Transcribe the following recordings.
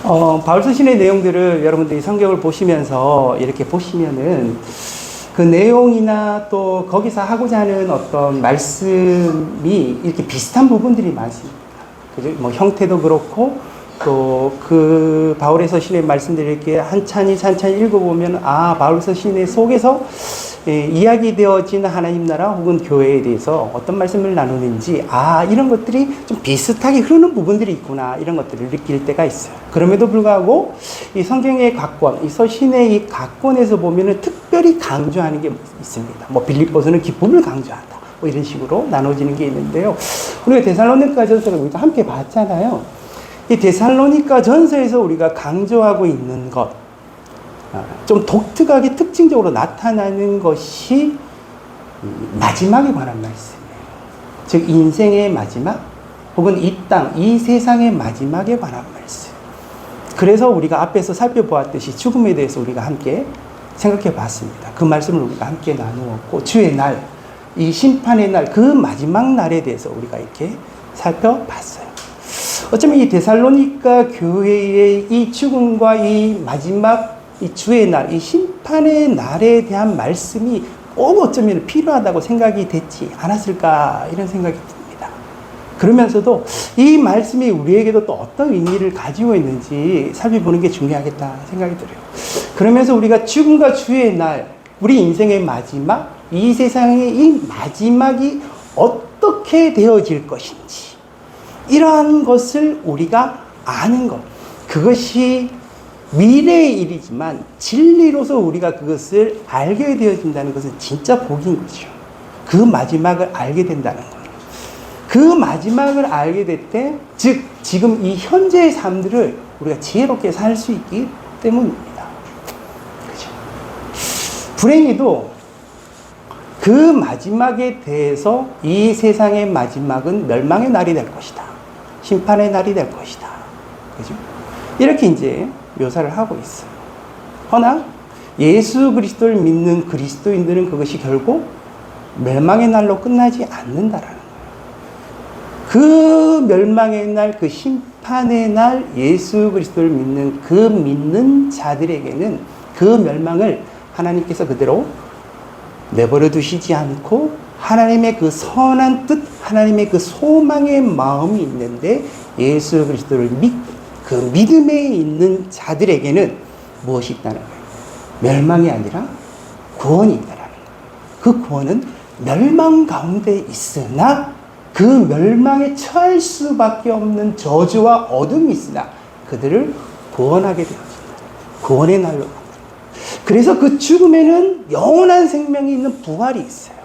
바울 서신의 내용들을 여러분들이 성경을 보시면서 이렇게 보시면은 그 내용이나 또 거기서 하고자 하는 어떤 말씀이 이렇게 비슷한 부분들이 많습니다. 그죠? 뭐 형태도 그렇고 또 그 바울의 서신의 말씀들을 이렇게 한 찬이 읽어보면 바울 서신의 속에서 이야기되어진 하나님 나라 혹은 교회에 대해서 어떤 말씀을 나누는지 이런 것들이 좀 비슷하게 흐르는 부분들이 있구나 이런 것들을 느낄 때가 있어요. 그럼에도 불구하고 이 성경의 각 권, 이 서신의 이 각 권에서 보면은 특별히 강조하는 게 있습니다. 뭐 빌립보서는 기쁨을 강조한다. 뭐 이런 식으로 나눠지는 게 있는데요. 우리가 데살로니가 전서를 우리가 함께 봤잖아요. 이 데살로니가 전서에서 우리가 강조하고 있는 것, 좀 독특하게 특징적으로 나타나는 것이 마지막에 관한 말씀이에요. 즉 인생의 마지막 혹은 이 땅, 이 세상의 마지막에 관한 말씀. 그래서 우리가 앞에서 살펴보았듯이 죽음에 대해서 우리가 함께 생각해 봤습니다. 그 말씀을 우리가 함께 나누었고 주의 날, 이 심판의 날, 그 마지막 날에 대해서 우리가 이렇게 살펴봤어요. 어쩌면 이 데살로니가 교회의 이 죽음과 이 마지막 이 주의 날, 이 심판의 날에 대한 말씀이 꼭 어쩌면 필요하다고 생각이 됐지 않았을까 이런 생각이 듭니다. 그러면서도 이 말씀이 우리에게도 또 어떤 의미를 가지고 있는지 살펴보는 게 중요하겠다 생각이 들어요. 그러면서 우리가 죽음과 주의 날, 우리 인생의 마지막, 이 세상의 이 마지막이 어떻게 되어질 것인지 이러한 것을 우리가 아는 것, 그것이 미래의 일이지만 진리로서 우리가 그것을 알게 되어진다는 것은 진짜 복인 거죠. 그 마지막을 알게 된다는 거예요. 그 마지막을 알게 될 때, 즉 지금 이 현재의 삶들을 우리가 지혜롭게 살 수 있기 때문입니다. 그렇죠? 불행히도 그 마지막에 대해서 이 세상의 마지막은 멸망의 날이 될 것이다. 심판의 날이 될 것이다. 그죠? 이렇게 이제 묘사를 하고 있어요. 허나 예수 그리스도를 믿는 그리스도인들은 그것이 결국 멸망의 날로 끝나지 않는다라는 거예요. 그 멸망의 날, 그 심판의 날 예수 그리스도를 믿는 그 믿는 자들에게는 그 멸망을 하나님께서 그대로 내버려 두시지 않고 하나님의 그 선한 뜻, 하나님의 그 소망의 마음이 있는데 예수 그리스도를 그 믿음에 있는 자들에게는 무엇이 있다는 거예요? 멸망이 아니라 구원이 있다는 거예요. 그 구원은 멸망 가운데 있으나 그 멸망에 처할 수밖에 없는 저주와 어둠이 있으나 그들을 구원하게 되어진다. 구원의 날로 간다. 그래서 그 죽음에는 영원한 생명이 있는 부활이 있어요.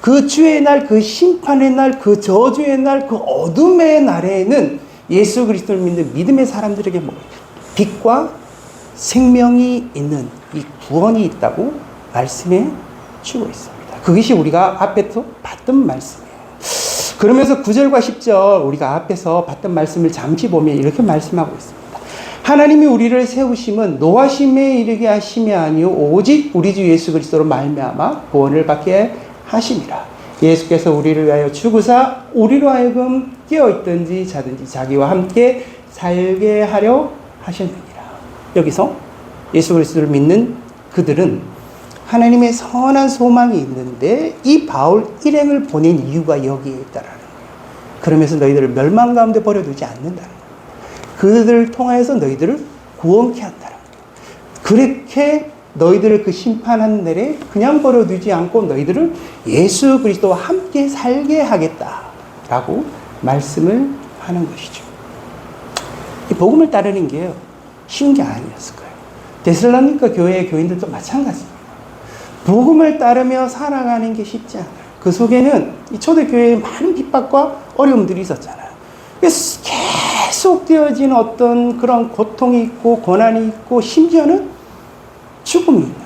그 주의 날, 그 심판의 날, 그 저주의 날, 그 어둠의 날에는 예수 그리스도를 믿는 믿음의 사람들에게 빛과 생명이 있는 이 구원이 있다고 말씀해 주고 있습니다. 그것이 우리가 앞에서 봤던 말씀이에요. 그러면서 9절과 10절 우리가 앞에서 봤던 말씀을 잠시 보면 이렇게 말씀하고 있습니다. 하나님이 우리를 세우심은 노하심에 이르게 하심이 아니요 오직 우리 주 예수 그리스도로 말미암아 구원을 받게 하심이라. 예수께서 우리를 위하여 죽으사 우리로 하여금 깨어있든지 자든지 자기와 함께 살게 하려 하셨느니라. 여기서 예수 그리스도를 믿는 그들은 하나님의 선한 소망이 있는데 이 바울 일행을 보낸 이유가 여기에 있다라는 거예요. 그러면서 너희들을 멸망 가운데 버려두지 않는다는 거예요. 그들을 통하여서 너희들을 구원케 한다는 거예요. 그렇게 너희들을 그 심판한 날에 그냥 버려두지 않고 너희들을 예수 그리스도와 함께 살게 하겠다라고 말씀을 하는 것이죠. 이 복음을 따르는 게 쉬운 게 아니었을 거예요. 데살로니가 교회의 교인들도 마찬가지입니다. 복음을 따르며 살아가는 게 쉽지 않아요. 그 속에는 이 초대교회에 많은 핍박과 어려움들이 있었잖아요. 계속 되어진 어떤 그런 고통이 있고 고난이 있고 심지어는 죽음이 있는 거예요.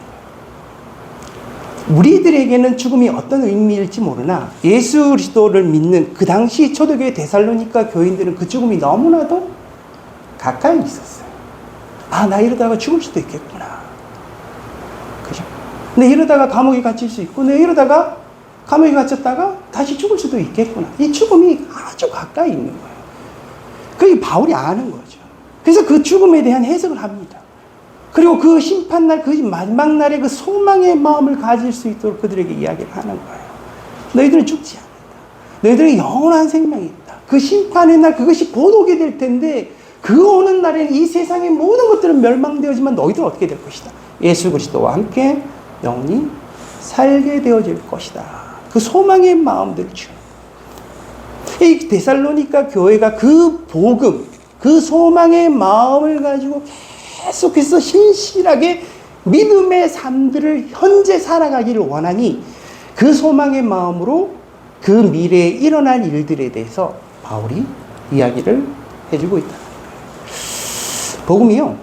우리들에게는 죽음이 어떤 의미일지 모르나 예수 그리스도를 믿는 그 당시 초대교회 데살로니가 교인들은 그 죽음이 너무나도 가까이 있었어요. 나 이러다가 죽을 수도 있겠구나. 그죠? 내 이러다가 감옥에 갇힐 수 있고, 내 이러다가 감옥에 갇혔다가 다시 죽을 수도 있겠구나. 이 죽음이 아주 가까이 있는 거예요. 그게 바울이 아는 거죠. 그래서 그 죽음에 대한 해석을 합니다. 그리고 그 심판날, 그 마지막 날에 그 소망의 마음을 가질 수 있도록 그들에게 이야기를 하는 거예요. 너희들은 죽지 않는다. 너희들은 영원한 생명이 있다. 그 심판의 날 그것이 곧 오게 될 텐데 그 오는 날에는 이 세상의 모든 것들은 멸망되어지만 너희들은 어떻게 될 것이다. 예수 그리스도와 함께 영원히 살게 되어질 것이다. 그 소망의 마음들을 주는 이 데살로니가 교회가 그 복음, 그 소망의 마음을 가지고 계속해서 신실하게 믿음의 삶들을 현재 살아가기를 원하니 그 소망의 마음으로 그 미래에 일어날 일들에 대해서 바울이 이야기를 해주고 있다. 복음이요,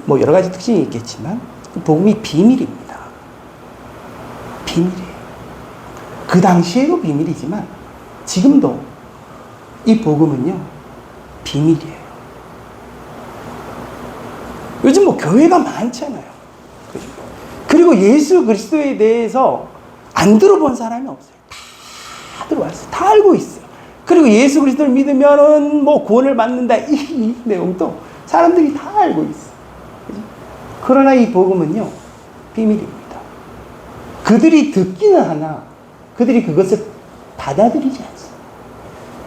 뭐 여러 가지 특징이 있겠지만 복음이 비밀입니다. 비밀이에요. 그 당시에도 비밀이지만 지금도 이 복음은요 비밀이에요. 요즘 뭐 교회가 많잖아요. 그리고 예수 그리스도에 대해서 안 들어본 사람이 없어요. 다 들어왔어요. 다 알고 있어요. 그리고 예수 그리스도를 믿으면은 뭐 구원을 받는다 이 내용도 사람들이 다 알고 있어요. 그죠? 그러나 이 복음은요 비밀입니다. 그들이 듣기는 하나 그들이 그것을 받아들이지 않습니다.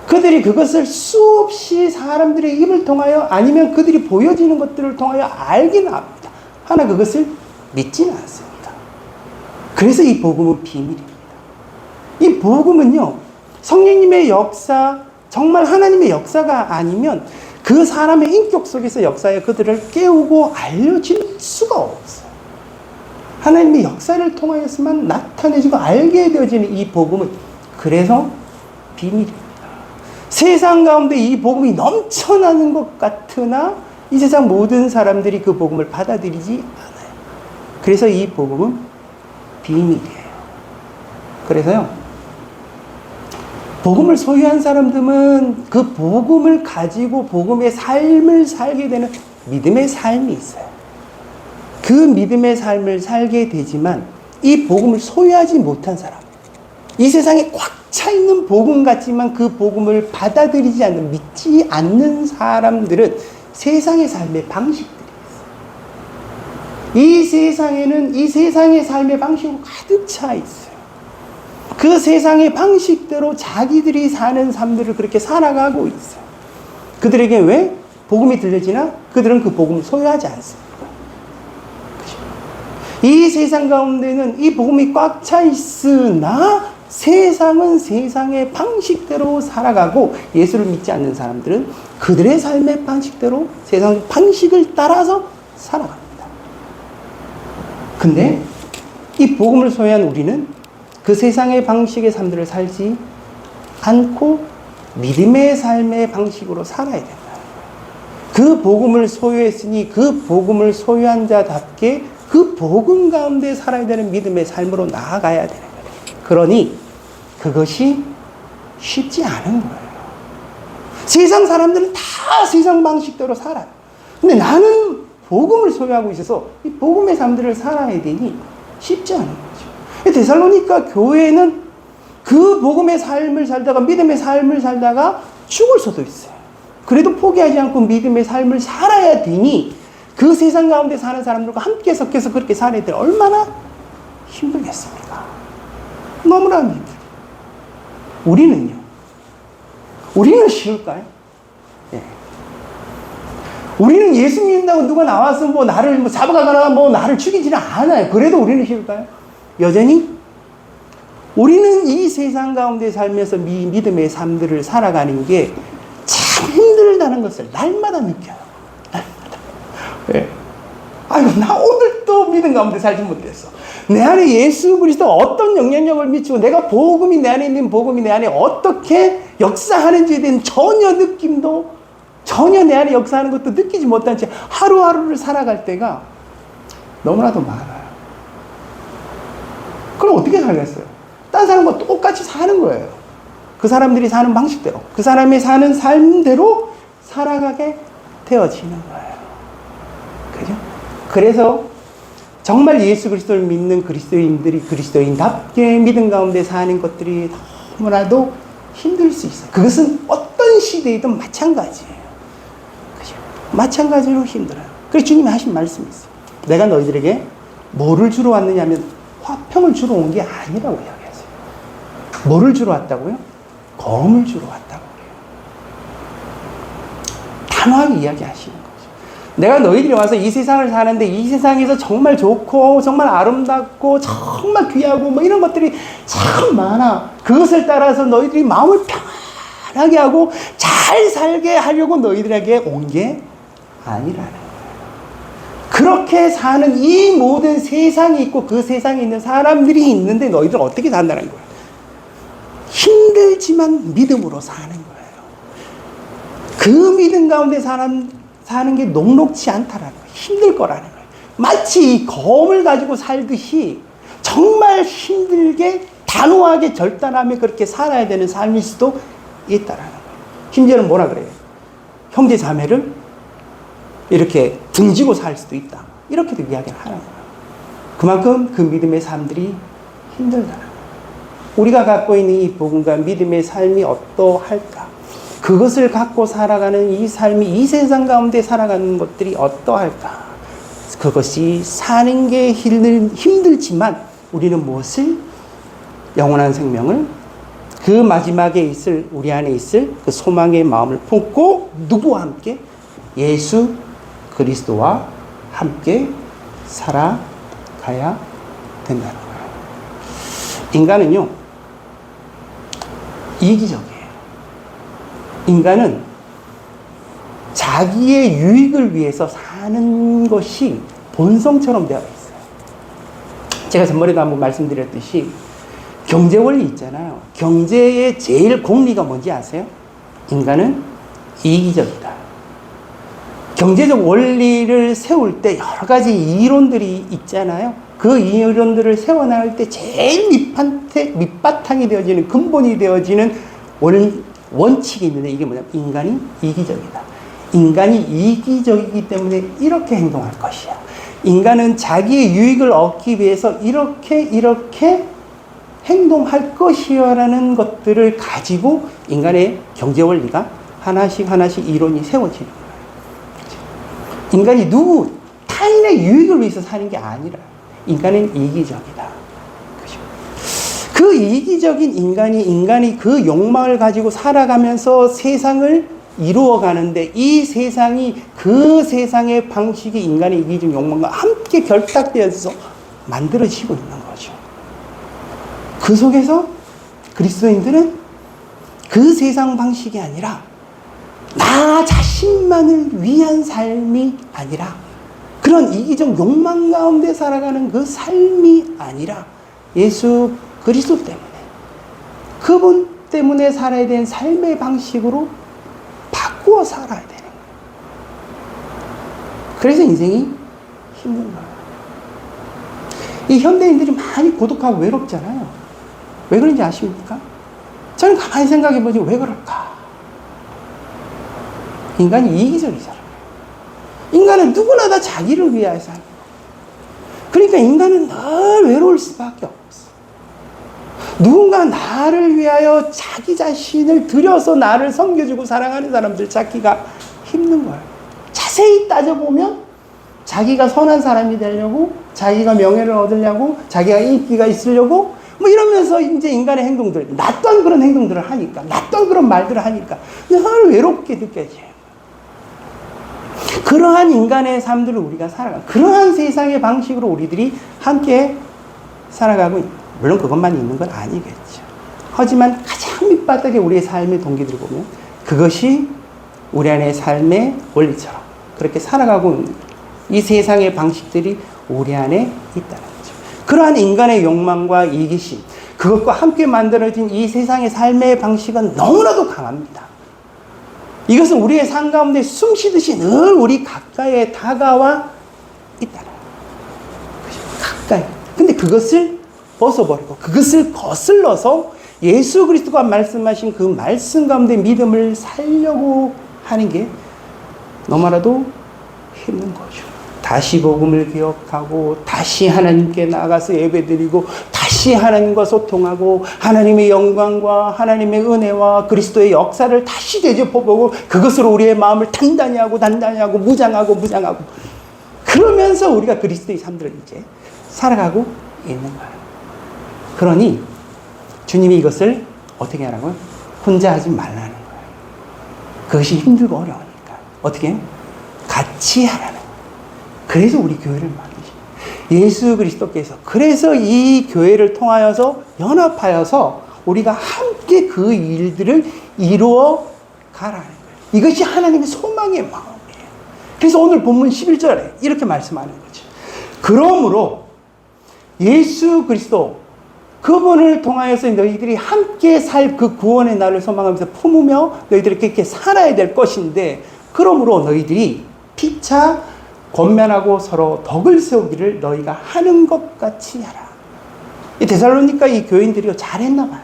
그들이 그것을 수없이 사람들의 입을 통하여 아니면 그들이 보여지는 것들을 통하여 알기는 합니다. 하나 그것을 믿지는 않습니다. 그래서 이 복음은 비밀입니다. 이 복음은요 성령님의 역사, 정말 하나님의 역사가 아니면 그 사람의 인격 속에서 역사에 그들을 깨우고 알려줄 수가 없어요. 하나님의 역사를 통하여서만 나타내지고 알게 되어지는 이 복음은 그래서 비밀입니다. 세상 가운데 이 복음이 넘쳐나는 것 같으나 이 세상 모든 사람들이 그 복음을 받아들이지 않아요. 그래서 이 복음은 비밀이에요. 그래서요 복음을 소유한 사람들은 그 복음을 가지고 복음의 삶을 살게 되는 믿음의 삶이 있어요. 그 믿음의 삶을 살게 되지만 이 복음을 소유하지 못한 사람, 이 세상에 꽉 차 있는 복음 같지만 그 복음을 받아들이지 않는, 믿지 않는 사람들은 세상의 삶의 방식들이 있어요. 이 세상에는 이 세상의 삶의 방식으로 가득 차 있어요. 그 세상의 방식대로 자기들이 사는 삶들을 그렇게 살아가고 있어요. 그들에게 왜 복음이 들려지나? 그들은 그 복음을 소유하지 않습니다. 이 세상 가운데는 이 복음이 꽉 차 있으나 세상은 세상의 방식대로 살아가고 예수를 믿지 않는 사람들은 그들의 삶의 방식대로 세상의 방식을 따라서 살아갑니다. 근데 이 복음을 소유한 우리는 그 세상의 방식의 삶들을 살지 않고 믿음의 삶의 방식으로 살아야 된다. 그 복음을 소유했으니 그 복음을 소유한 자답게 그 복음 가운데 살아야 되는 믿음의 삶으로 나아가야 되는 거예요. 그러니 그것이 쉽지 않은 거예요. 세상 사람들은 다 세상 방식대로 살아요. 근데 나는 복음을 소유하고 있어서 이 복음의 삶들을 살아야 되니 쉽지 않은 거죠. 데살로니가 교회는 그 복음의 삶을 살다가 믿음의 삶을 살다가 죽을 수도 있어요. 그래도 포기하지 않고 믿음의 삶을 살아야 되니 그 세상 가운데 사는 사람들과 함께 섞여서 그렇게 살아야 돼. 얼마나 힘들겠습니까? 너무나 힘들어요. 우리는요? 우리는 쉬울까요? 네. 우리는 예수 믿는다고 누가 나와서 뭐 나를 뭐 잡아가거나 뭐 나를 죽이지는 않아요. 그래도 우리는 쉬울까요? 여전히 우리는 이 세상 가운데 살면서 믿음의 삶들을 살아가는 게 참 힘들다는 것을 날마다 느껴요. 날마다. 네. 아이고, 나 오늘 또 믿음 가운데 살지 못했어. 내 안에 예수 그리스도가 어떤 영향력을 미치고 내가 복음이 내 안에 있는 복음이 내 안에 어떻게 역사하는지에 대한 전혀 느낌도 전혀 내 안에 역사하는 것도 느끼지 못한 채 하루하루를 살아갈 때가 너무나도 많아요. 그럼 어떻게 살겠어요? 딴 사람과 똑같이 사는 거예요. 그 사람들이 사는 방식대로, 그 사람이 사는 삶대로 살아가게 되어지는 거예요. 그죠? 그래서 정말 예수 그리스도를 믿는 그리스도인들이 그리스도인답게 믿음 가운데 사는 것들이 너무나도 힘들 수 있어요. 그것은 어떤 시대이든 마찬가지예요. 그죠? 마찬가지로 힘들어요. 그래서 주님이 하신 말씀이 있어요. 내가 너희들에게 뭐를 주러 왔느냐면 화평을 주러 온 게 아니라고 이야기하세요. 뭐를 주러 왔다고요? 검을 주러 왔다고 그래요. 단호하게 이야기하시는 거죠. 내가 너희들이 와서 이 세상을 사는데 이 세상에서 정말 좋고 정말 아름답고 정말 귀하고 뭐 이런 것들이 참 많아. 그것을 따라서 너희들이 마음을 편하게 하고 잘 살게 하려고 너희들에게 온 게 아니라는 거예요. 그렇게 사는 이 모든 세상이 있고 그 세상에 있는 사람들이 있는데 너희들은 어떻게 산다는 거예요? 힘들지만 믿음으로 사는 거예요. 그 믿음 가운데 사는 게 녹록지 않다라는 거예요. 힘들 거라는 거예요. 마치 이 검을 가지고 살듯이 정말 힘들게 단호하게 절단하며 그렇게 살아야 되는 삶일 수도 있다라는 거예요. 심지어는 뭐라 그래요? 형제 자매를 이렇게 등지고 살 수도 있다. 이렇게도 이야기를 하는 거예요. 그만큼 그 믿음의 삶들이 힘들다는 거예요. 우리가 갖고 있는 이 복음과 믿음의 삶이 어떠할까? 그것을 갖고 살아가는 이 삶이 이 세상 가운데 살아가는 것들이 어떠할까? 그것이 사는 게 힘들지만 우리는 무엇을? 영원한 생명을 그 마지막에 있을 우리 안에 있을 그 소망의 마음을 품고 누구와 함께? 예수 그리스도와 함께 살아가야 된다는 거예요. 인간은요, 이기적이에요. 인간은 자기의 유익을 위해서 사는 것이 본성처럼 되어 있어요. 제가 전번에도 한번 말씀드렸듯이 경제 원리 있잖아요. 경제의 제일 공리가 뭔지 아세요? 인간은 이기적이다. 경제적 원리를 세울 때 여러 가지 이론들이 있잖아요. 그 이론들을 세워나갈 때 제일 밑바탕이 되어지는 근본이 되어지는 원칙이 있는데 이게 뭐냐면 인간이 이기적이다. 인간이 이기적이기 때문에 이렇게 행동할 것이야. 인간은 자기의 유익을 얻기 위해서 이렇게 행동할 것이야라는 것들을 가지고 인간의 경제 원리가 하나씩 이론이 세워지는 거예요. 인간이 타인의 유익을 위해서 사는 게 아니라 인간은 이기적이다. 그 이기적인 인간이 그 욕망을 가지고 살아가면서 세상을 이루어가는데 이 세상이 그 세상의 방식이 인간의 이기적 욕망과 함께 결탁되어서 만들어지고 있는 거죠. 그 속에서 그리스도인들은 그 세상 방식이 아니라 나 자신만을 위한 삶이 아니라 그런 이기적 욕망 가운데 살아가는 그 삶이 아니라 예수 그리스도 때문에 그분 때문에 살아야 되는 삶의 방식으로 바꾸어 살아야 되는 거예요. 그래서 인생이 힘든 거예요. 이 현대인들이 많이 고독하고 외롭잖아요. 왜 그런지 아십니까? 저는 가만히 생각해보지 왜 그럴까? 인간이 이기적이잖아요. 인간은 누구나 다 자기를 위하여 사는 거예요. 그러니까 인간은 늘 외로울 수밖에 없어. 누군가 나를 위하여 자기 자신을 들여서 나를 섬겨주고 사랑하는 사람들 찾기가 힘든 거예요. 자세히 따져보면 자기가 선한 사람이 되려고, 자기가 명예를 얻으려고, 자기가 인기가 있으려고 뭐 이러면서 이제 인간의 행동들, 나 또한 그런 행동들을 하니까, 나 또한 그런 말들을 하니까 늘 외롭게 느껴져요. 그러한 인간의 삶들을 우리가 그러한 세상의 방식으로 우리들이 함께 살아가고 있는, 물론 그것만 있는 건 아니겠죠. 하지만 가장 밑바닥에 우리의 삶의 동기들을 보면 그것이 우리 안의 삶의 원리처럼 그렇게 살아가고 있는 이 세상의 방식들이 우리 안에 있다는 거죠. 그러한 인간의 욕망과 이기심, 그것과 함께 만들어진 이 세상의 삶의 방식은 너무나도 강합니다. 이것은 우리의 삶 가운데 숨 쉬듯이 늘 우리 가까이에 다가와 있다는 거예요. 가까이. 근데 그것을 벗어버리고 그것을 거슬러서 예수 그리스도가 말씀하신 그 말씀 가운데 믿음을 살려고 하는 게 너무나도 힘든 거죠. 다시 복음을 기억하고 다시 하나님께 나가서 예배드리고 다시 같이 하나님과 소통하고 하나님의 영광과 하나님의 은혜와 그리스도의 역사를 다시 되짚어보고 그것으로 우리의 마음을 단단히 하고 무장하고 그러면서 우리가 그리스도의 삶들을 이제 살아가고 있는 거예요. 그러니 주님이 이것을 어떻게 하라고요? 혼자 하지 말라는 거예요. 그것이 힘들고 어려우니까 어떻게 해요? 같이 하라는 거예요. 그래서 우리 교회를 만드시고 예수 그리스도께서 그래서 이 교회를 통하여서 연합하여서 우리가 함께 그 일들을 이루어 가라는 거예요. 이것이 하나님의 소망의 마음이에요. 그래서 오늘 본문 11절에 이렇게 말씀하는 거죠. 그러므로 예수 그리스도 그분을 통하여서 너희들이 함께 살 그 구원의 날을 소망하면서 품으며 너희들이 그렇게 살아야 될 것인데 그러므로 너희들이 피차 권면하고 서로 덕을 세우기를 너희가 하는 것 같이 하라. 이 데살로니가 이 교인들이 잘했나 봐요.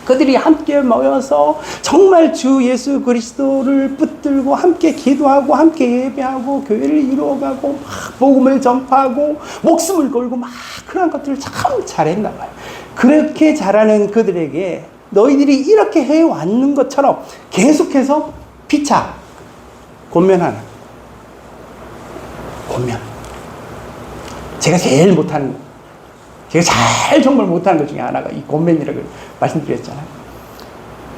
그들이 함께 모여서 정말 주 예수 그리스도를 붙들고 함께 기도하고 함께 예배하고 교회를 이루어가고 막 복음을 전파하고 목숨을 걸고 막 그런 것들을 참 잘했나 봐요. 그렇게 잘하는 그들에게 너희들이 이렇게 해왔는 것처럼 계속해서 피차 권면하는 권면. 제가 제일 못하는 거. 제가 정말 못하는 것 중에 하나가 이 권면이라고 말씀드렸잖아요.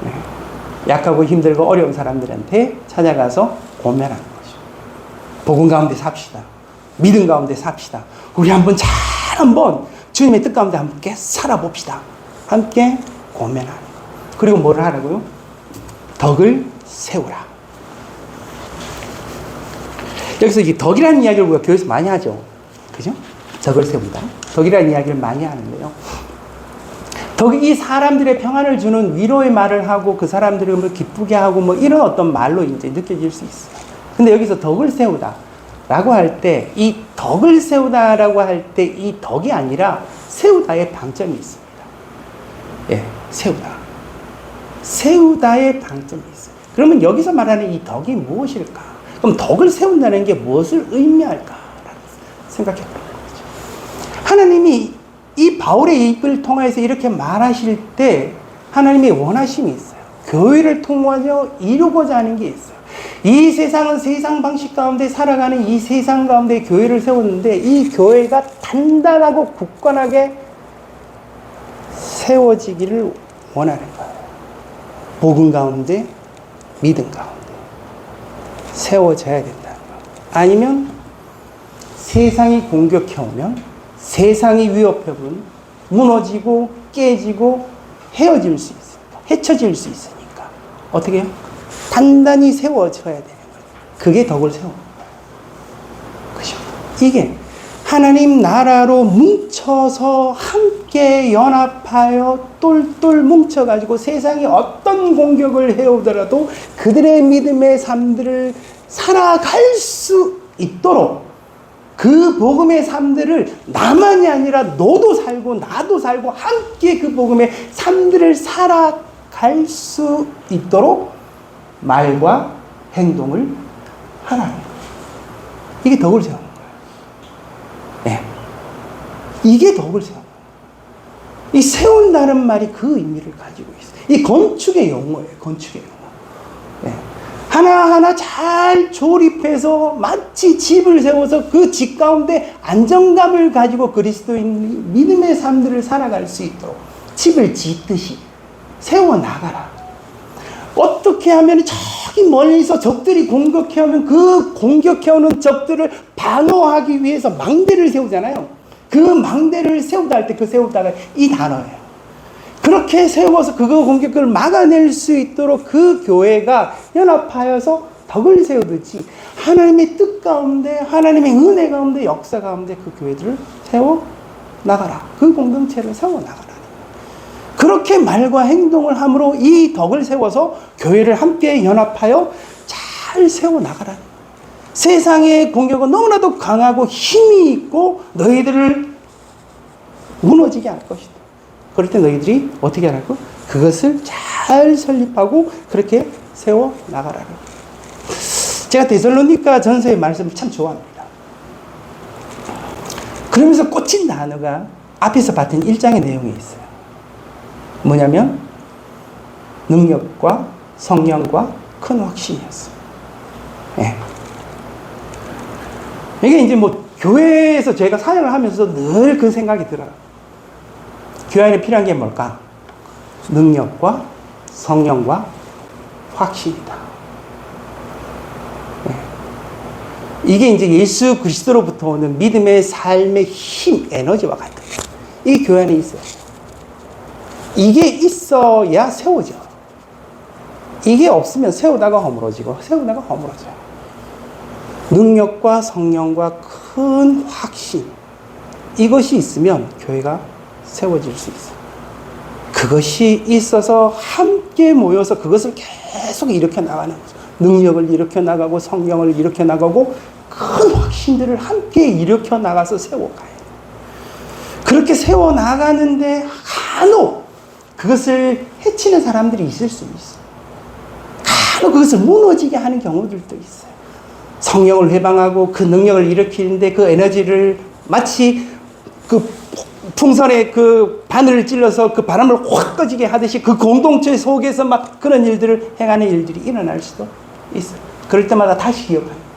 네. 약하고 힘들고 어려운 사람들한테 찾아가서 권면하는 거죠. 복음 가운데 삽시다. 믿음 가운데 삽시다. 우리 한번 주님의 뜻 가운데 함께 살아봅시다. 함께 권면하는 거. 그리고 뭐를 하라고요? 덕을 세우라. 여기서 이 덕이라는 이야기를 우리가 교회에서 많이 하죠. 그죠? 덕을 세운다. 덕이라는 이야기를 많이 하는데요. 덕이 사람들의 평안을 주는 위로의 말을 하고 그 사람들을 뭐 기쁘게 하고 뭐 이런 어떤 말로 이제 느껴질 수 있어요. 근데 여기서 덕을 세우다 라고 할 때 이 덕을 세우다라고 할 때 이 덕이 아니라 세우다의 방점이 있습니다. 예, 세우다의 방점이 있어요. 그러면 여기서 말하는 이 덕이 무엇일까? 그럼 덕을 세운다는 게 무엇을 의미할까라고 생각해 보는 거죠. 하나님이 이 바울의 입을 통해서 이렇게 말하실 때 하나님의 원하심이 있어요. 교회를 통하여 이루고자 하는 게 있어요. 이 세상은 세상 방식 가운데 살아가는 이 세상 가운데 교회를 세웠는데 이 교회가 단단하고 굳건하게 세워지기를 원하는 거예요. 복음 가운데, 믿음 가운데 세워져야 된다는 거예요. 아니면 세상이 공격해오면 세상이 위협해오면 무너지고 깨지고 헤어질 수 있으니까, 헤쳐질 수 있으니까 어떻게 해요? 단단히 세워져야 되는 거예요. 그게 덕을 세우는 거예요. 그죠? 이게 하나님 나라로 뭉쳐서 함께 연합하여 똘똘 뭉쳐가지고 세상이 어떤 공격을 해오더라도 그들의 믿음의 삶들을 살아갈 수 있도록 그 복음의 삶들을 나만이 아니라 너도 살고 나도 살고 함께 그 복음의 삶들을 살아갈 수 있도록 말과 행동을 하라는 거예요. 이게 덕을 세우는 거예요. 네. 이게 덕을 세우는 거예요. 이 세운다는 말이 그 의미를 가지고 있어요. 이 건축의 용어예요. 건축의 용어. 네. 하나하나 잘 조립해서 마치 집을 세워서 그 집 가운데 안정감을 가지고 그리스도인 믿음의 삶들을 살아갈 수 있도록 집을 짓듯이 세워나가라. 어떻게 하면 저기 멀리서 적들이 공격해오면 그 공격해오는 적들을 방어하기 위해서 망대를 세우잖아요. 그 망대를 세우다 할 때 그 세우다가 이 단어예요. 그렇게 세워서 그거 공격을 막아낼 수 있도록 그 교회가 연합하여서 덕을 세우듯이 하나님의 뜻 가운데 하나님의 은혜 가운데 역사 가운데 그 교회들을 세워나가라. 그 공동체를 세워나가라. 그렇게 말과 행동을 함으로 이 덕을 세워서 교회를 함께 연합하여 잘 세워나가라는 거예요. 세상의 공격은 너무나도 강하고 힘이 있고 너희들을 무너지게 할 것이다. 그럴 때 너희들이 어떻게 하라고? 그것을 잘 설립하고 그렇게 세워나가라는 거예요. 제가 데살로니가 전서의 말씀을 참 좋아합니다. 그러면서 꽂힌 단어가 앞에서 봤던 1장의 내용이 있어요. 뭐냐면 능력과 성령과 큰 확신이었어요. 예. 이게 이제 뭐 교회에서 제가 사역을 하면서 늘 그 생각이 들어요. 교회 안에 필요한 게 뭘까? 능력과 성령과 확신이다. 예. 이게 이제 예수 그리스도로부터 오는 믿음의 삶의 힘, 에너지와 같은 거예요. 이 교회 안에 있어요. 이게 있어야 세워져. 이게 없으면 세우다가 허물어지고 세우다가 허물어져요. 능력과 성령과 큰 확신, 이것이 있으면 교회가 세워질 수 있어요. 그것이 있어서 함께 모여서 그것을 계속 일으켜 나가는 거죠. 능력을 일으켜 나가고 성령을 일으켜 나가고 큰 확신들을 함께 일으켜 나가서 세워가요. 그렇게 세워나가는데 간혹 그것을 해치는 사람들이 있을 수 있어요. 간혹 그것을 무너지게 하는 경우들도 있어요. 성령을 회방하고 그 능력을 일으키는데 그 에너지를 마치 그 풍선에 그 바늘을 찔러서 그 바람을 확 꺼지게 하듯이 그 공동체 속에서 막 그런 일들을 행하는 일들이 일어날 수도 있어요. 그럴 때마다 다시 기억하는 거예요.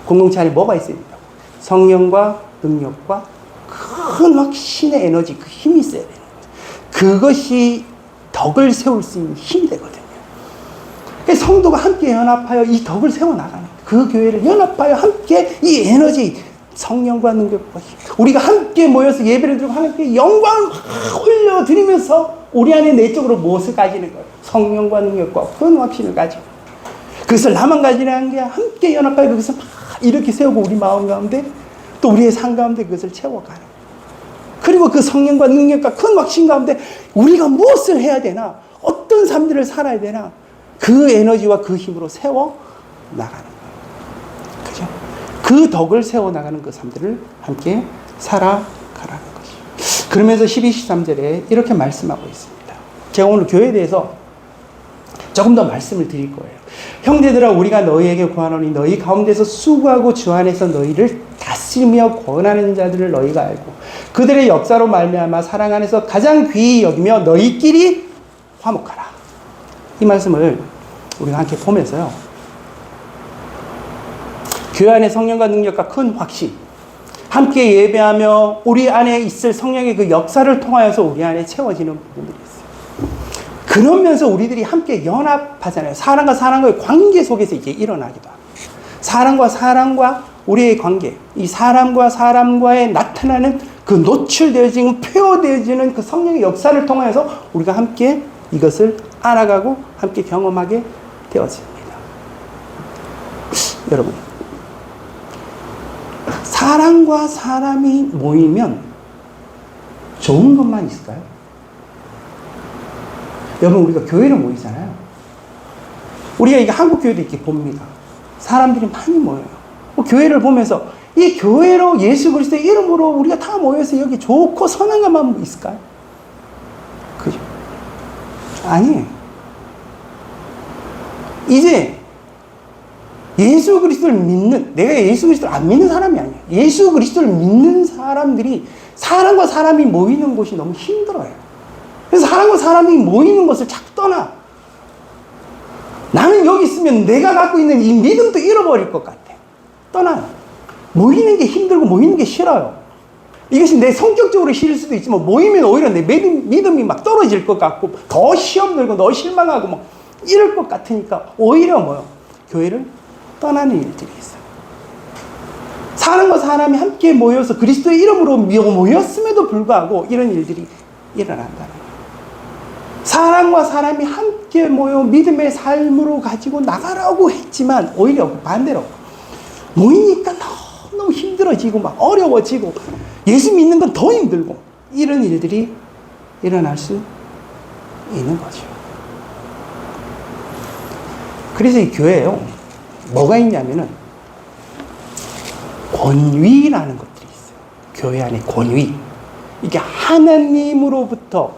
공동체 안에 뭐가 있어야 된다고? 성령과 능력과 큰 확신의 에너지, 그 힘이 있어야 되는 거예요. 그것이 덕을 세울 수 있는 힘이 되거든요. 성도가 함께 연합하여 이 덕을 세워나가는 거예요. 그 교회를 연합하여 함께 이 에너지, 성령과 능력과 힘, 우리가 함께 모여서 예배를 드리고 하나님께 영광을 올려드리면서 우리 안에 내적으로 무엇을 가지는 거예요? 성령과 능력과 큰 확신을 가지고, 그것을 나만 가지는 게 함께 연합하여 그것을 막 이렇게 세우고 우리 마음 가운데 또 우리의 삶 가운데 그것을 채워가는 거예요. 그리고 그 성령과 능력과 큰 확신 가운데 우리가 무엇을 해야 되나, 어떤 삶들을 살아야 되나, 그 에너지와 그 힘으로 세워 나가는 거예요. 그죠? 그 덕을 세워나가는 그 삶들을 함께 살아가라는 것이죠. 그러면서 12, 13절에 이렇게 말씀하고 있습니다. 제가 오늘 교회에 대해서 조금 더 말씀을 드릴 거예요. 형제들아, 우리가 너희에게 구하노니 너희 가운데서 수고하고 주 안에서 너희를 다스리며 권하는 자들을 너희가 알고 그들의 역사로 말미암아 사랑 안에서 가장 귀히 여기며 너희끼리 화목하라. 이 말씀을 우리가 함께 보면서요, 교회 안에 성령과 능력과 큰 확신, 함께 예배하며 우리 안에 있을 성령의 그 역사를 통하여서 우리 안에 채워지는 부분들이 있어요. 그러면서 우리들이 함께 연합하잖아요. 사람과 사람과의 관계 속에서 이게 일어나기도 합니다. 사람과 사람과 우리의 관계, 이 사람과 사람과의 나타나는 그 노출되어지는, 표현되어지는 그 성령의 역사를 통하여서 우리가 함께 이것을 알아가고 함께 경험하게 되어집니다. 여러분, 사람과 사람이 모이면 좋은 것만 있을까요? 여러분, 우리가 교회를 모이잖아요. 우리가 이게 한국 교회도 이렇게 봅니다. 사람들이 많이 모여요. 교회를 보면서 이 교회로 예수 그리스도의 이름으로 우리가 다 모여서 여기 좋고 선한 것만 있을까요? 그죠? 아니에요. 이제 예수 그리스도를 믿는, 내가 예수 그리스도를 안 믿는 사람이 아니에요. 예수 그리스도를 믿는 사람들이 사람과 사람이 모이는 곳이 너무 힘들어요. 그래서 사람과 사람이 모이는 것을 자꾸 떠나. 나는 여기 있으면 내가 갖고 있는 이 믿음도 잃어버릴 것 같아. 떠나요. 모이는 게 힘들고 모이는 게 싫어요. 이것이 내 성격적으로 싫을 수도 있지만 모이면 오히려 내 믿음이 막 떨어질 것 같고 더 시험 들고 더 실망하고 막 이럴 것 같으니까 오히려 뭐요? 교회를 떠나는 일들이 있어요. 사람과 사람이 함께 모여서 그리스도의 이름으로 모였음에도 불구하고 이런 일들이 일어난다는 거예요. 사람과 사람이 함께 모여 믿음의 삶으로 가지고 나가라고 했지만 오히려 반대로 모이니까 너무 힘들어지고 막 어려워지고 예수 믿는 건 더 힘들고 이런 일들이 일어날 수 있는 거죠. 그래서 이 교회에요, 뭐가 있냐면은 권위라는 것들이 있어요. 교회 안에 권위. 이게 하나님으로부터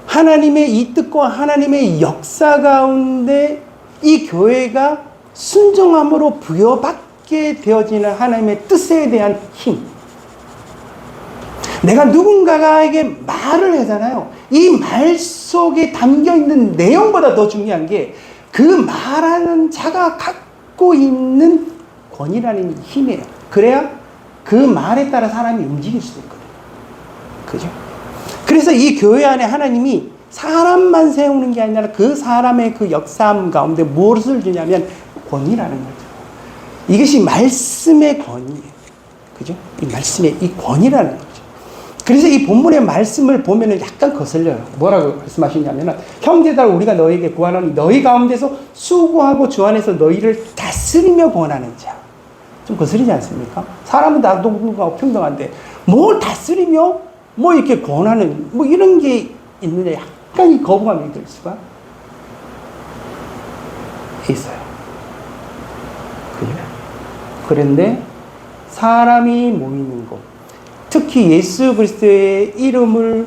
하나님의 이 뜻과 하나님의 역사 가운데 이 교회가 순종함으로 부여받게 되어지는 하나님의 뜻에 대한 힘. 내가 누군가에게 말을 하잖아요. 이 말 속에 담겨 있는 내용보다 더 중요한 게 그 말하는 자가 갖고 있는 권위라는 힘이에요. 그래야 그 말에 따라 사람이 움직일 수 있거든요. 그죠? 그래서 이 교회 안에 하나님이 사람만 세우는 게 아니라 그 사람의 그 역사함 가운데 무엇을 주냐면 권위라는 거죠. 이것이 말씀의 권위예요. 그죠? 이 말씀의 이 권위라는 거죠. 그래서 이 본문의 말씀을 보면은 약간 거슬려요. 뭐라고 말씀하시냐면은 형제들 우리가 너에게 구하노니 너희 가운데서 수고하고 주 안에서 너희를 다스리며 권하는 자. 좀 거슬리지 않습니까? 사람은 다 동등하고 평등한데 뭘 다스리며 뭐 이렇게 권하는 뭐 이런 게 있느냐 약간 이 거부감이 들 수가 있어요. 그죠? 그런데 사람이 모이는 곳, 특히 예수 그리스도의 이름을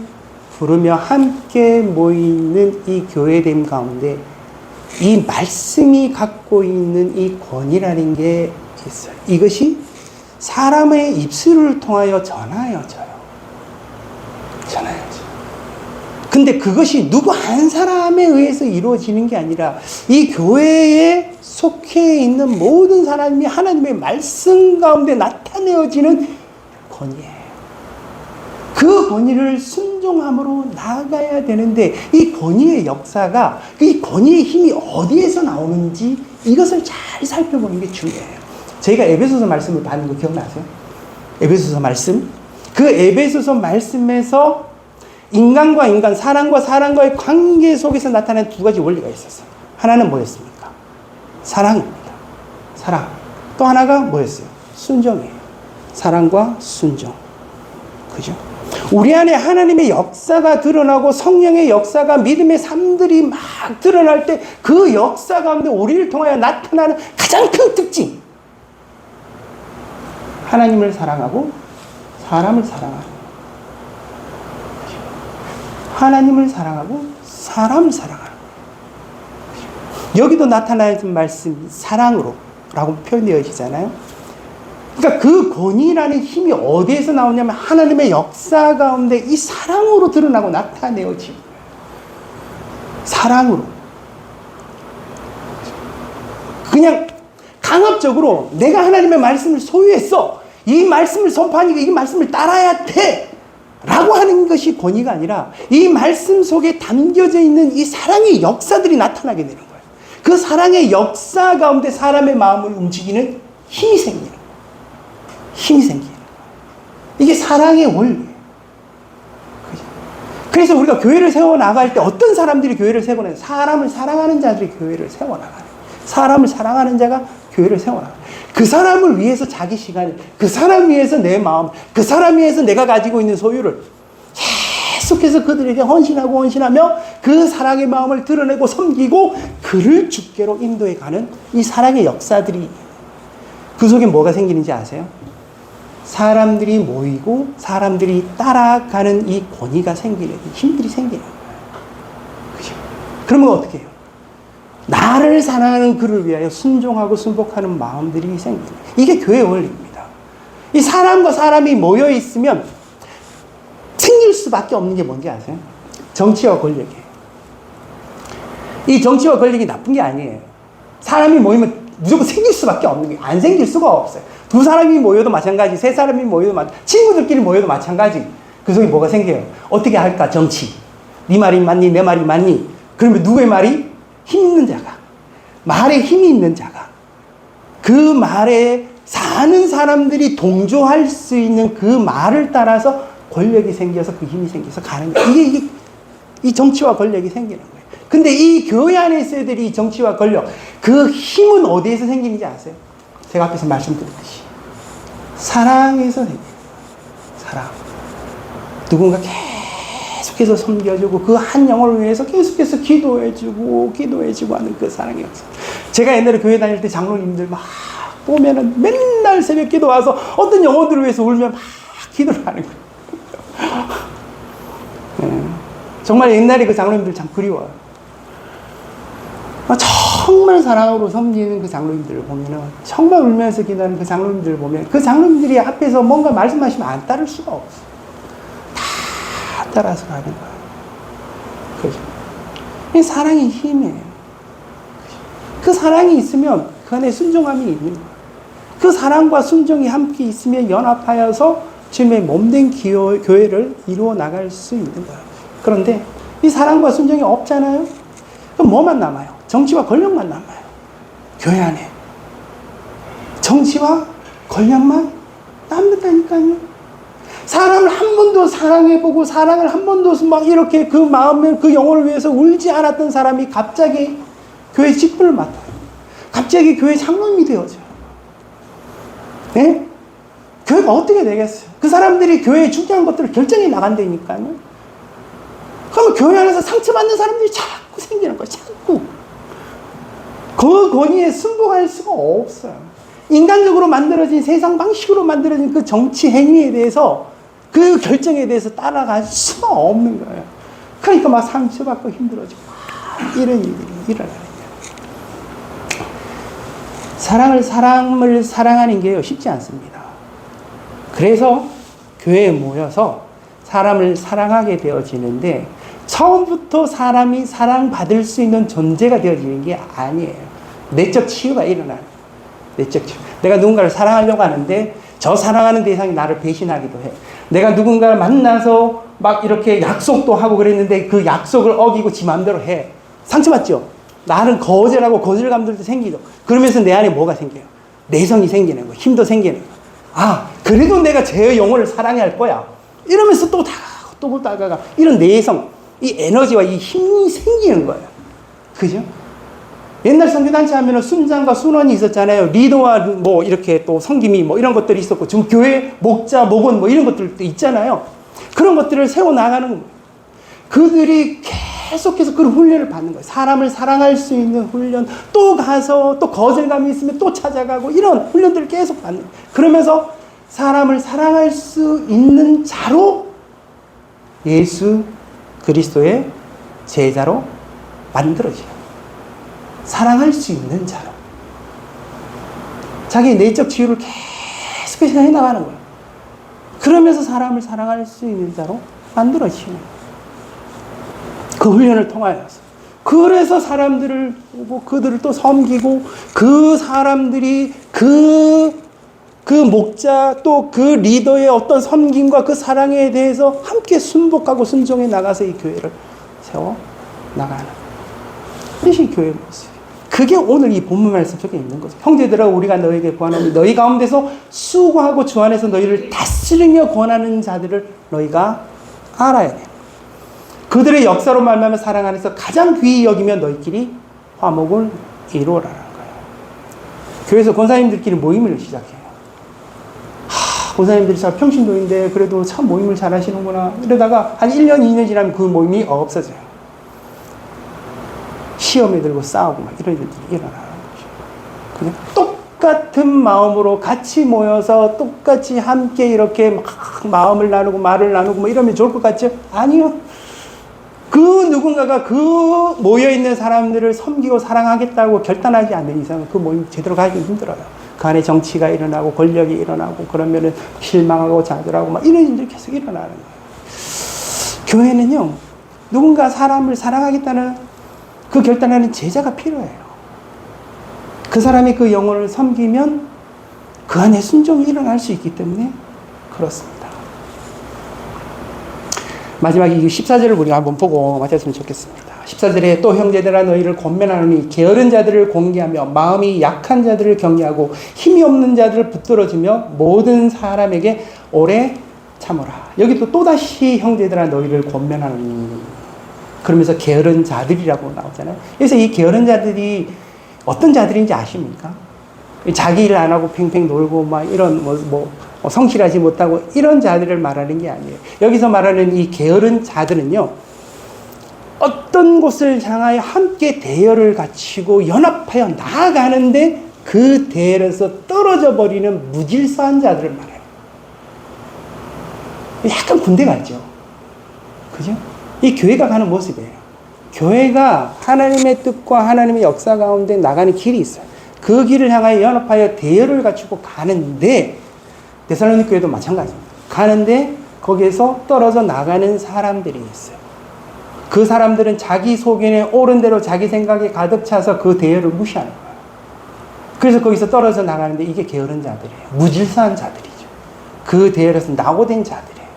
부르며 함께 모이는 이 교회됨 가운데 이 말씀이 갖고 있는 이 권위라는 게 있어요. 이것이 사람의 입술을 통하여 전하여져요. 전하여져요. 근데 그것이 누구 한 사람에 의해서 이루어지는 게 아니라 이 교회에 속해 있는 모든 사람이 하나님의 말씀 가운데 나타내어지는 권위예요. 그 권위를 순종함으로 나아가야 되는데 이 권위의 역사가 이 권위의 힘이 어디에서 나오는지 이것을 잘 살펴보는 게 중요해요. 저희가 에베소서 말씀을 받는 거 기억나세요? 에베소서 말씀. 그 에베소서 말씀에서 인간과 인간, 사람과 사람과의 관계 속에서 나타나는 두 가지 원리가 있었어요. 하나는 뭐였습니까? 사랑입니다. 사랑. 또 하나가 뭐였어요? 순종이에요. 사랑과 순종. 그죠? 우리 안에 하나님의 역사가 드러나고 성령의 역사가 믿음의 삶들이 막 드러날 때 그 역사 가운데 우리를 통하여 나타나는 가장 큰 특징. 하나님을 사랑하고 사람을 사랑하는 거예요. 하나님을 사랑하고 사람을 사랑하는 거예요. 여기도 나타나는 말씀이 사랑으로 라고 표현되어지잖아요. 그러니까 그 권위라는 힘이 어디에서 나오냐면 하나님의 역사 가운데 이 사랑으로 드러나고 나타내어지고 사랑으로 그냥 강압적으로 내가 하나님의 말씀을 소유했어. 이 말씀을 선포하니까 이 말씀을 따라야 돼. 라고 하는 것이 권위가 아니라 이 말씀 속에 담겨져 있는 이 사랑의 역사들이 나타나게 되는 거예요. 그 사랑의 역사 가운데 사람의 마음을 움직이는 힘이 생기는 거예요. 힘이 생기는 거예요. 이게 사랑의 원리예요. 그래서 우리가 교회를 세워나갈 때 어떤 사람들이 교회를 세워나가요? 사람을 사랑하는 자들이 교회를 세워나가요. 사람을 사랑하는 자가 교회를 세워나가요. 그 사람을 위해서 자기 시간을, 그 사람 위해서 내 마음, 그 사람 위해서 내가 가지고 있는 소유를 계속해서 그들에게 헌신하며 그 사랑의 마음을 드러내고 섬기고 그를 주께로 인도해 가는 이 사랑의 역사들이 그 속에 뭐가 생기는지 아세요? 사람들이 모이고 사람들이 따라가는 이 권위가 생기는, 힘들이 생기는 거예요. 그죠? 그러면 어떻게 해요? 나를 사랑하는 그를 위하여 순종하고 순복하는 마음들이 생기는 거예요. 이게 교회의 원리입니다. 이 사람과 사람이 모여 있으면 생길 수밖에 없는 게 뭔지 아세요? 정치와 권력이에요. 이 정치와 권력이 나쁜 게 아니에요. 사람이 모이면 무조건 생길 수밖에 없는 게 안 생길 수가 없어요. 두 사람이 모여도 마찬가지, 세 사람이 모여도 마찬가지, 친구들끼리 모여도 마찬가지. 그 속에 뭐가 생겨요? 어떻게 할까? 정치. 네 말이 맞니? 내 말이 맞니? 그러면 누구의 말이? 힘 있는 자가, 말에 힘이 있는 자가, 그 말에 사는 사람들이 동조할 수 있는 그 말을 따라서 권력이 생겨서 그 힘이 생겨서 가는 거예요. 이게 이 정치와 권력이 생기는 거예요. 근데 이 교회 안에 있어야 될 이 정치와 권력, 그 힘은 어디에서 생기는지 아세요? 제가 앞에서 말씀드렸듯이 사랑에서 생겨요. 사랑. 누군가 계속해서 섬겨주고 그 한 영혼을 위해서 계속해서 기도해주고 하는 그 사랑의 역사. 제가 옛날에 교회 다닐 때 장로님들 막 보면은 맨날 새벽 기도 와서 어떤 영혼들을 위해서 울면 막 기도를 하는 거예요. 네. 정말 옛날에 그 장로님들 참 그리워요. 정말 사랑으로 섬기는 그 장로님들을 보면은 정말 울면서 기도하는 그 장로님들을 보면 그 장로님들이 앞에서 뭔가 말씀하시면 안 따를 수가 없어요. 따라서 가는 거예요. 그죠? 이 사랑의 힘이에요. 그 사랑이 있으면 그 안에 순종함이 있는 거예요. 그 사랑과 순종이 함께 있으면 연합하여서 주님의 몸된 교회를 이루어 나갈 수 있는 거예요. 그런데 이 사랑과 순종이 없잖아요. 그럼 뭐만 남아요? 정치와 권력만 남아요. 교회 안에. 정치와 권력만 남는다니까요. 사람을 한 번도 사랑해보고 사랑을 한 번도 막 이렇게 그 마음을 그 영혼을 위해서 울지 않았던 사람이 갑자기 교회 직분을 맡아요. 갑자기 교회 장로님이 되어져요. 네? 교회가 어떻게 되겠어요? 그 사람들이 교회에 중요한 것들을 결정해 나간다니까요. 그러면 교회 안에서 상처받는 사람들이 자꾸 생기는 거예요. 자꾸. 그 권위에 승복할 수가 없어요. 인간적으로 만들어진 세상 방식으로 만들어진 그 정치 행위에 대해서 그 결정에 대해서 따라갈 수가 없는 거예요. 그러니까 막 상처받고 힘들어지고 이런 일들이 일어나는 거예요. 사람을 사랑하는 게 쉽지 않습니다. 그래서 교회에 모여서 사람을 사랑하게 되어지는데 처음부터 사람이 사랑받을 수 있는 존재가 되어지는 게 아니에요. 내적 치유가 일어나요. 내적 치유. 내가 누군가를 사랑하려고 하는데 저 사랑하는 대상이 나를 배신하기도 해. 내가 누군가를 만나서 막 이렇게 약속도 하고 그랬는데 그 약속을 어기고 지 마음대로 해. 상처받죠? 나는 거절하고 거절감들도 생기죠. 그러면서 내 안에 뭐가 생겨요? 내성이 생기는 거예요. 힘도 생기는 거예요. 아, 그래도 내가 제 영혼을 사랑해야 할 거야. 이러면서 또 다가가고 또 다가가. 이런 내성, 이 에너지와 이 힘이 생기는 거예요. 그죠? 옛날 선교단체 하면은 순장과 순원이 있었잖아요. 리더와 뭐 이렇게 또 섬김이 뭐 이런 것들이 있었고, 지금 교회 목자, 목원 뭐 이런 것들도 있잖아요. 그런 것들을 세워나가는 거예요. 그들이 계속해서 그런 훈련을 받는 거예요. 사람을 사랑할 수 있는 훈련, 또 가서 또 거절감이 있으면 또 찾아가고 이런 훈련들을 계속 받는 거예요. 그러면서 사람을 사랑할 수 있는 자로 예수 그리스도의 제자로 만들어져요. 사랑할 수 있는 자로. 자기 내적 치유를 계속해서 해나가는 거예요. 그러면서 사람을 사랑할 수 있는 자로 만들어지는 거예요. 그 훈련을 통하여서. 그래서 사람들을 보고 그들을 또 섬기고 그 사람들이 그 목자 또 그 리더의 어떤 섬김과 그 사랑에 대해서 함께 순복하고 순종해 나가서 이 교회를 세워 나가는 이것이 교회의 모습이에요. 그게 오늘 이 본문 말씀 속에 있는 거죠. 형제들아 우리가 너에게 권하니 너희 가운데서 수고하고 주 안에서 너희를 다스리며 권하는 자들을 너희가 알아야 돼요. 그들의 역사로 말미암아 사랑 안에서 가장 귀히 여기며 너희끼리 화목을 이루어라는 거예요. 교회에서 권사님들끼리 모임을 시작해요. 권사님들이 참 평신도인데 그래도 참 모임을 잘 하시는구나. 이러다가 한 1년, 2년 지나면 그 모임이 없어져요. 시험에 들고 싸우고 막 이런 일들이 일어나는 거죠. 그냥 똑같은 마음으로 같이 모여서 똑같이 함께 이렇게 막 마음을 나누고 말을 나누고 뭐 이러면 좋을 것 같죠? 아니요. 그 누군가가 그 모여있는 사람들을 섬기고 사랑하겠다고 결단하지 않는 이상은 그 모임 제대로 가기 힘들어요. 그 안에 정치가 일어나고 권력이 일어나고 그러면은 실망하고 좌절하고 막 이런 일들이 계속 일어나는 거예요. 교회는요, 누군가 사람을 사랑하겠다는 그 결단하는 제자가 필요해요. 그 사람이 그 영혼을 섬기면 그 안에 순종이 일어날 수 있기 때문에 그렇습니다. 마지막에 이 14절을 우리가 한번 보고 마쳤으면 좋겠습니다. 14절에 또 형제들아 너희를 권면하노니 게으른 자들을 공개하며 마음이 약한 자들을 격려하고 힘이 없는 자들을 붙들어주며 모든 사람에게 오래 참으라. 여기 또다시 형제들아 너희를 권면하노니 그러면서 게으른 자들이라고 나오잖아요. 그래서 이 게으른 자들이 어떤 자들인지 아십니까? 자기 일 안 하고 팽팽 놀고 막 이런 성실하지 못하고 이런 자들을 말하는 게 아니에요. 여기서 말하는 이 게으른 자들은요, 어떤 곳을 향하여 함께 대열을 갖추고 연합하여 나아가는데 그 대열에서 떨어져 버리는 무질서한 자들을 말해요. 약간 군대 같죠? 그죠? 이 교회가 가는 모습이에요. 교회가 하나님의 뜻과 하나님의 역사 가운데 나가는 길이 있어요. 그 길을 향하여 연합하여 대열을 갖추고 가는데 데살로니가 교회도 마찬가지입니다. 가는데 거기에서 떨어져 나가는 사람들이 있어요. 그 사람들은 자기 속에 옳은 대로 자기 생각이 가득 차서 그 대열을 무시하는 거예요. 그래서 거기서 떨어져 나가는데 이게 게으른 자들이에요. 무질서한 자들이죠. 그 대열에서 낙오된 자들이에요.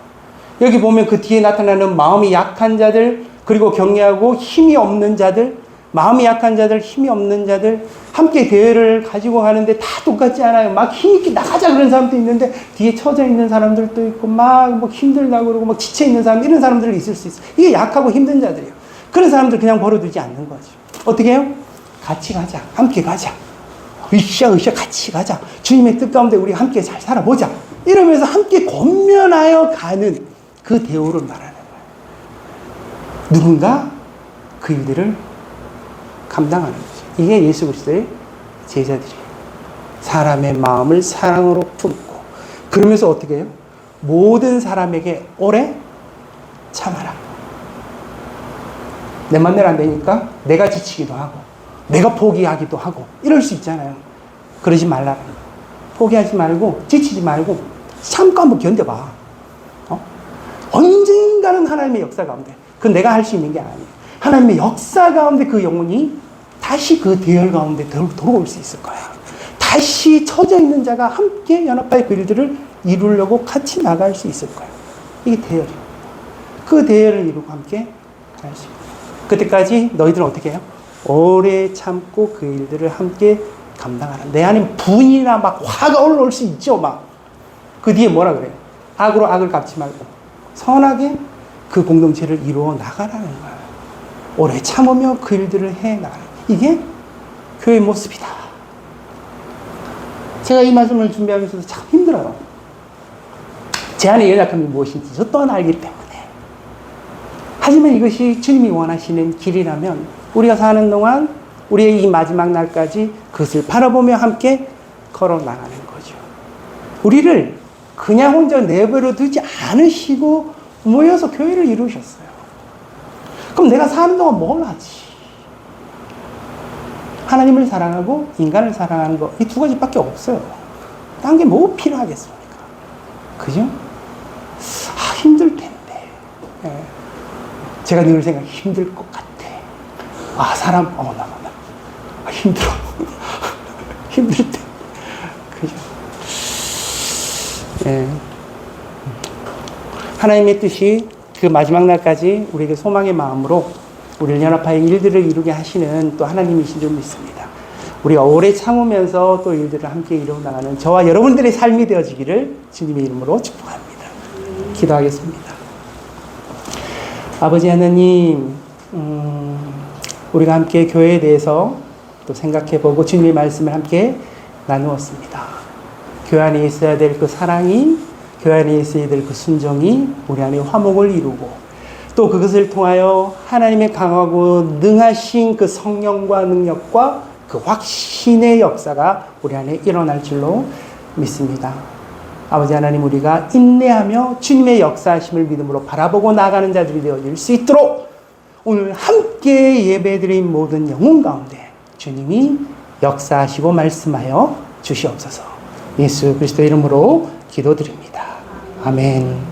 여기 보면 그 뒤에 나타나는 마음이 약한 자들, 그리고 경외하고 힘이 없는 자들, 마음이 약한 자들, 힘이 없는 자들, 함께 대열을 가지고 가는데 다 똑같지 않아요. 막 힘있게 나가자 그런 사람도 있는데 뒤에 처져 있는 사람들도 있고 막 뭐 힘들다고 그러고 막 지쳐 있는 사람, 이런 사람들이 있을 수 있어요. 이게 약하고 힘든 자들이에요. 그런 사람들 그냥 버려두지 않는 거죠. 어떻게 해요? 같이 가자. 함께 가자. 으쌰으쌰 같이 가자. 주님의 뜻 가운데 우리 함께 잘 살아보자. 이러면서 함께 권면하여 가는 그 대우를 말하는 거예요. 누군가 그 일들을 감당하는 거죠. 이게 예수 그리스도의 제자들이에요. 사람의 마음을 사랑으로 품고, 그러면서 어떻게 해요? 모든 사람에게 오래 참아라. 내 맘대로 안 되니까 내가 지치기도 하고 내가 포기하기도 하고 이럴 수 있잖아요. 그러지 말라는 거예요. 포기하지 말고 지치지 말고 참고 한번 견뎌봐. 언젠가는 하나님의 역사 가운데, 그건 내가 할 수 있는 게 아니에요. 하나님의 역사 가운데 그 영혼이 다시 그 대열 가운데 돌아올 수 있을 거야. 다시 처져 있는 자가 함께 연합하여 그 일들을 이루려고 같이 나갈 수 있을 거야. 이게 대열이에요. 그 대열을 이루고 함께 갈 수 있어요. 그때까지 너희들은 어떻게 해요? 오래 참고 그 일들을 함께 감당하라. 내 안에 분이나 막 화가 올라올 수 있죠. 막 그 뒤에 뭐라 그래요? 악으로 악을 갚지 말고 선하게 그 공동체를 이루어 나가라는 거예요. 오래 참으며 그 일들을 해 나가는, 이게 교회의 모습이다. 제가 이 말씀을 준비하면서도 참 힘들어요. 제 안에 연약함이 무엇인지 저 또한 알기 때문에. 하지만 이것이 주님이 원하시는 길이라면 우리가 사는 동안 우리의 이 마지막 날까지 그것을 바라보며 함께 걸어 나가는 거죠. 우리를 그냥 혼자 내버려 두지 않으시고 모여서 교회를 이루셨어요. 그럼 내가 사는 동안 뭘 하지? 하나님을 사랑하고 인간을 사랑하는 거, 이 두 가지밖에 없어요. 딴 게 뭐 필요하겠습니까? 그죠? 힘들 텐데. 예. 제가 늘 생각, 힘들 것 같아. 사람, 힘들어. 힘들 때. 그죠? 예. 하나님의 뜻이 그 마지막 날까지 우리에게 소망의 마음으로 우리를 연합하여 일들을 이루게 하시는 또 하나님이신 줄 믿습니다. 우리가 오래 참으면서 또 일들을 함께 이루어 나가는 저와 여러분들의 삶이 되어지기를 주님의 이름으로 축복합니다. 기도하겠습니다. 아버지 하나님, 우리가 함께 교회에 대해서 또 생각해보고 주님의 말씀을 함께 나누었습니다. 교회 안에 있어야 될 그 사랑이, 교회 안에 있어야 될 그 순종이 우리 안에 화목을 이루고, 또 그것을 통하여 하나님의 강하고 능하신 그 성령과 능력과 그 확신의 역사가 우리 안에 일어날 줄로 믿습니다. 아버지 하나님, 우리가 인내하며 주님의 역사하심을 믿음으로 바라보고 나가는 자들이 되어질 수 있도록 오늘 함께 예배드린 모든 영혼 가운데 주님이 역사하시고 말씀하여 주시옵소서. 예수 그리스도 이름으로 기도드립니다. 아멘.